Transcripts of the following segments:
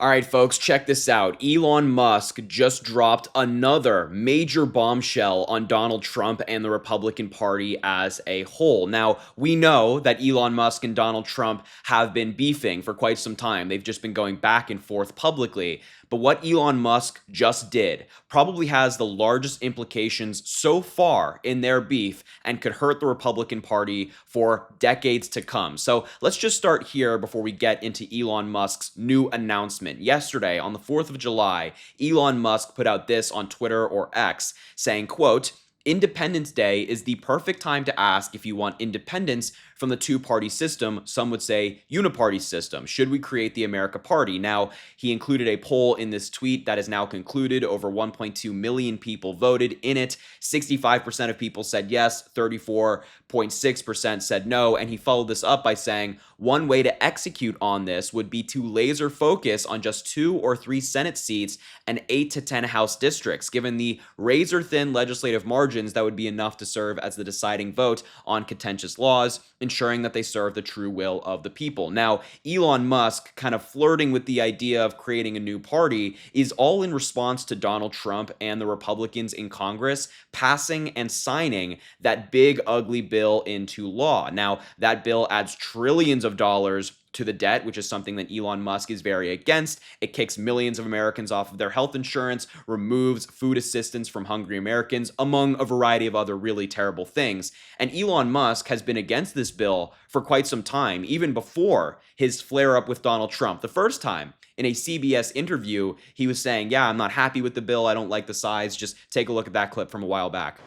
All right, folks, check this out. Elon Musk just dropped another major bombshell on Donald Trump and the Republican Party as a whole. Now, we know that Elon Musk and Donald Trump have been beefing for quite some time. They've just been going back and forth publicly. But what Elon Musk just did probably has the largest implications so far in their beef and could hurt the Republican Party for decades to come. So let's just start here before we get into Elon Musk's new announcement. Yesterday, on the 4th of July, Elon Musk put out this on Twitter or X saying, quote, Independence Day is the perfect time to ask if you want independence from the two-party system, some would say uniparty system. Should we create the America Party? Now, he included a poll in this tweet that is now concluded. Over 1.2 million people voted in it. 65% of people said yes, 34.6% said no, and he followed this up by saying, one way to execute on this would be to laser focus on just 2 or 3 Senate seats and 8 to 10 House districts. Given the razor-thin legislative margins, that would be enough to serve as the deciding vote on contentious laws, ensuring that they serve the true will of the people. Now, Elon Musk, kind of flirting with the idea of creating a new party, is all in response to Donald Trump and the Republicans in Congress passing and signing that big, ugly bill into law. Now, that bill adds trillions of dollars to the debt, which is something that Elon Musk is very against. It kicks millions of Americans off of their health insurance, removes food assistance from hungry Americans, among a variety of other really terrible things. And Elon Musk has been against this bill for quite some time, even before his flare-up with Donald Trump. The first time, in a CBS interview, he was saying, yeah, I'm not happy with the bill, I don't like the size. Just take a look at that clip from a while back.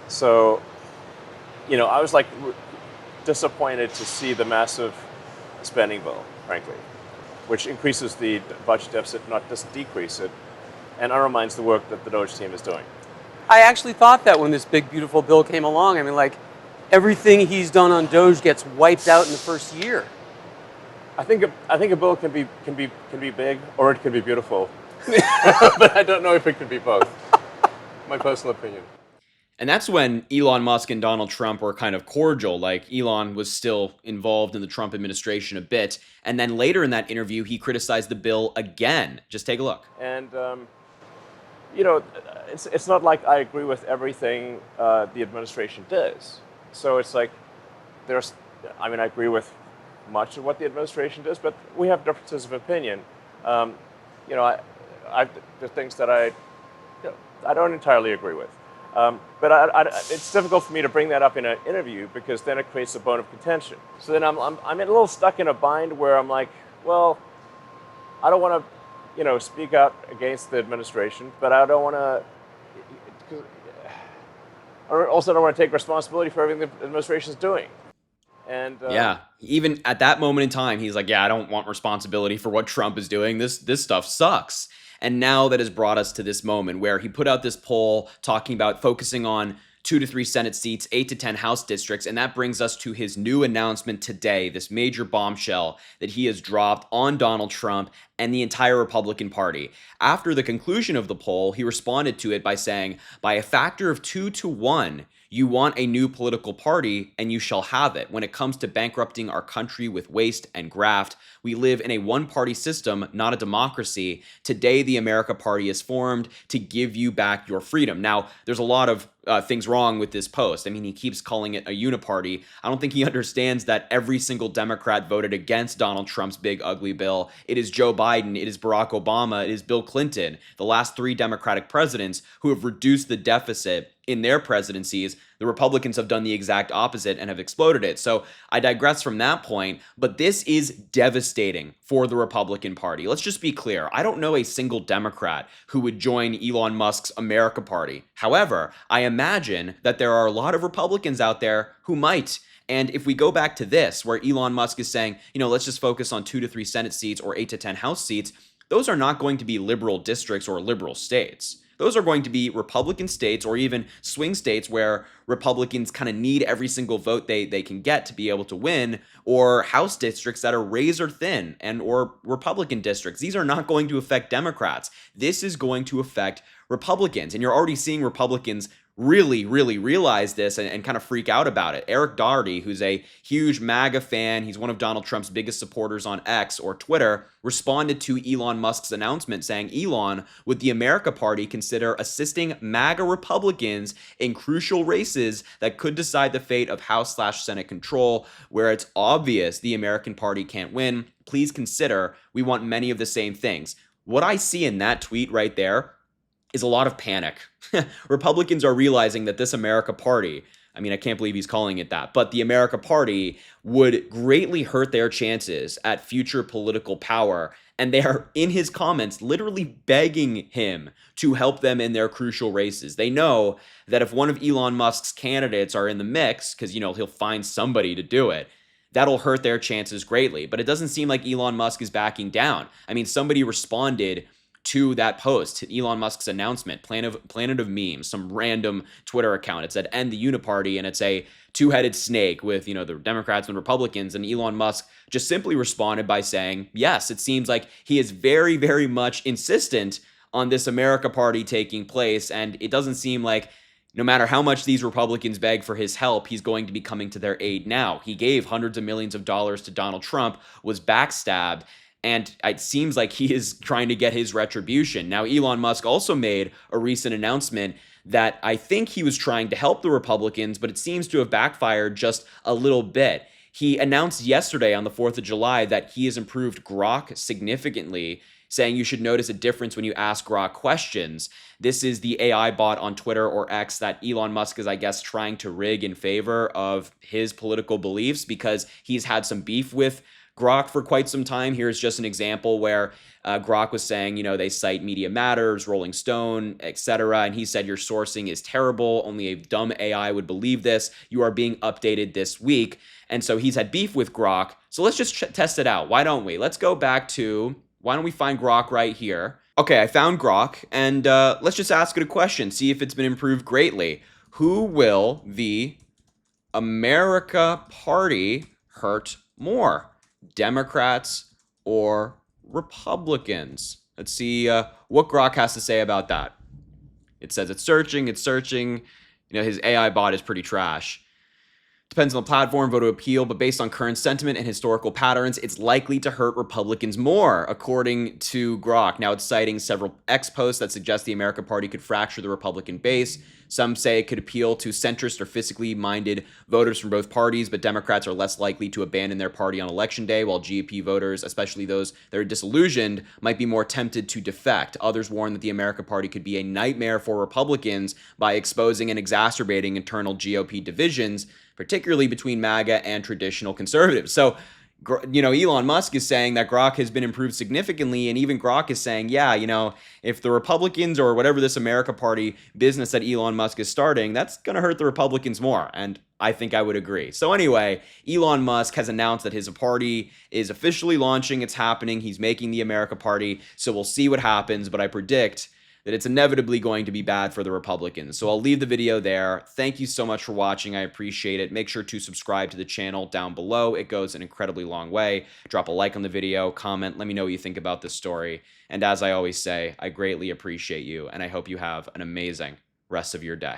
So, I was disappointed to see the massive spending bill, frankly, which increases the budget deficit, not just decrease it, and undermines the work that the Doge team is doing. I actually thought that when this big, beautiful bill came along. I mean, everything he's done on Doge gets wiped out in the first year. I think a bill can be big or it can be beautiful, but I don't know if it can be both. My personal opinion. And that's when Elon Musk and Donald Trump were kind of cordial. Like, Elon was still involved in the Trump administration a bit. And then later in that interview, he criticized the bill again. Just take a look. And, it's not like I agree with everything the administration does. So it's like I agree with much of what the administration does, but we have differences of opinion. There are things that I don't entirely agree with. But it's difficult for me to bring that up in an interview because then it creates a bone of contention. So then I'm a little stuck in a bind where I'm like, well, I don't want to, speak out against the administration, but I don't want to. I also don't want to take responsibility for everything the administration is doing. And yeah, even at that moment in time, he's like, yeah, I don't want responsibility for what Trump is doing. This stuff sucks. And now that has brought us to this moment where he put out this poll talking about focusing on 2 to 3 Senate seats, 8 to 10 House districts, and that brings us to his new announcement today, this major bombshell that he has dropped on Donald Trump and the entire Republican Party. After the conclusion of the poll, he responded to it by saying, by a factor of 2 to 1, you want a new political party, and you shall have it. When it comes to bankrupting our country with waste and graft, we live in a one-party system, not a democracy. Today, the America Party is formed to give you back your freedom. Now, there's a lot of things wrong with this post. I mean, he keeps calling it a uniparty. I don't think he understands that every single Democrat voted against Donald Trump's big, ugly bill. It is Joe Biden, it is Barack Obama, it is Bill Clinton, the last 3 Democratic presidents who have reduced the deficit in their presidencies. The Republicans have done the exact opposite and have exploded it. So I digress from that point, but this is devastating for the Republican Party. Let's just be clear. I don't know a single Democrat who would join Elon Musk's America Party. However, I imagine that there are a lot of Republicans out there who might. And if we go back to this, where Elon Musk is saying, let's just focus on 2 to 3 Senate seats or 8 to 10 House seats, those are not going to be liberal districts or liberal states. Those are going to be Republican states or even swing states where Republicans kind of need every single vote they can get to be able to win, or House districts that are razor thin and or Republican districts. These are not going to affect Democrats. This is going to affect Republicans. And you're already seeing Republicans really realize this and kind of freak out about it. Eric Doherty, who's a huge MAGA fan, he's one of Donald Trump's biggest supporters on X or Twitter, responded to Elon Musk's announcement saying, Elon, would the America Party consider assisting MAGA Republicans in crucial races that could decide the fate of House/Senate control, where it's obvious the American Party can't win? Please consider, we want many of the same things. What I see in that tweet right there is a lot of panic. Republicans are realizing that this America Party, I mean, I can't believe he's calling it that, but the America Party would greatly hurt their chances at future political power. And they are, in his comments, literally begging him to help them in their crucial races. They know that if one of Elon Musk's candidates are in the mix, because, he'll find somebody to do it, that'll hurt their chances greatly. But it doesn't seem like Elon Musk is backing down. I mean, somebody responded to that post, to Elon Musk's announcement, Planet of Memes, some random Twitter account. It said, end the uniparty, and it's a two-headed snake with, the Democrats and Republicans, and Elon Musk just simply responded by saying, yes, it seems like he is very much insistent on this America Party taking place, and it doesn't seem like no matter how much these Republicans beg for his help, he's going to be coming to their aid now. He gave hundreds of millions of dollars to Donald Trump, was backstabbed, and it seems like he is trying to get his retribution. Now, Elon Musk also made a recent announcement that I think he was trying to help the Republicans, but it seems to have backfired just a little bit. He announced yesterday on the 4th of July that he has improved Grok significantly, saying you should notice a difference when you ask Grok questions. This is the AI bot on Twitter or X that Elon Musk is, I guess, trying to rig in favor of his political beliefs because he's had some beef with Grok for quite some time. Here's just an example where Grok was saying, they cite Media Matters, Rolling Stone, etc. And he said, your sourcing is terrible. Only a dumb AI would believe this. You are being updated this week. And so he's had beef with Grok. So let's just test it out. Why don't we? Let's go back to, why don't we find Grok right here? Okay, I found Grok. And let's just ask it a question. See if it's been improved greatly. Who will the America Party hurt more? Democrats or Republicans? Let's see what Grok has to say about that. It says it's searching. His AI bot is pretty trash. Depends on the platform, vote to appeal, but based on current sentiment and historical patterns, it's likely to hurt Republicans more, according to Grok. Now, it's citing several X posts that suggest the America Party could fracture the Republican base. Some say it could appeal to centrist or fiscally minded voters from both parties, but Democrats are less likely to abandon their party on election day, while GOP voters, especially those that are disillusioned, might be more tempted to defect. Others warn that the America Party could be a nightmare for Republicans by exposing and exacerbating internal GOP divisions, particularly between MAGA and traditional conservatives. So, Elon Musk is saying that Grok has been improved significantly, and even Grok is saying, if the Republicans or whatever this America Party business that Elon Musk is starting, that's going to hurt the Republicans more, and I think I would agree. So anyway, Elon Musk has announced that his party is officially launching. It's happening. He's making the America Party, so we'll see what happens, but I predict that it's inevitably going to be bad for the Republicans. So I'll leave the video there. Thank you so much for watching. I appreciate it. Make sure to subscribe to the channel down below. It goes an incredibly long way. Drop a like on the video, comment, let me know what you think about this story. And as I always say, I greatly appreciate you, and I hope you have an amazing rest of your day.